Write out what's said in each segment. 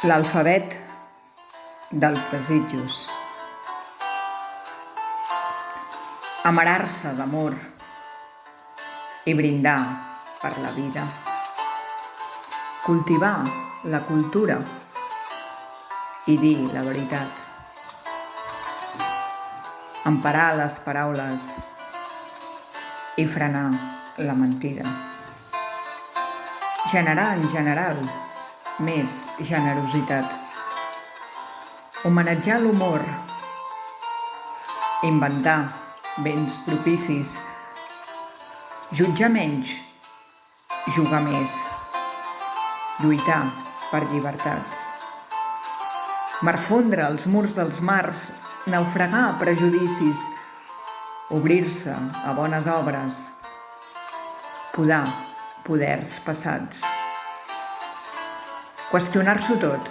L'alfabet dels desitjos. Amarar-se d'amor i brindar per la vida. Cultivar la cultura i dir la veritat. Emparar les paraules i frenar la mentida. Generar en general més generositat. Homenatjar l'humor. Inventar béns propicis. Jutjar menys, jugar més. Lluitar per llibertats. Marfondre els murs dels mars, naufragar prejudicis, obrir-se a bones obres, podar poders passats. Qüestionar-s'ho tot,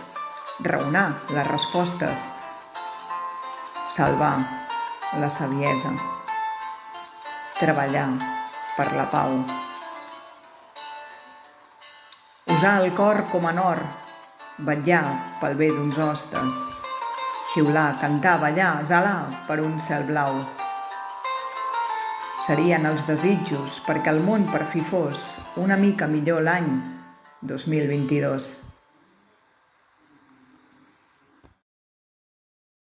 raonar les respostes, salvar la saviesa, treballar per la pau. Usar el cor com a nord, vetllar pel bé d'uns hostes, xiular, cantar, ballar, zelar per un cel blau. Serien els desitjos perquè el món per fi fos una mica millor l'any 2022.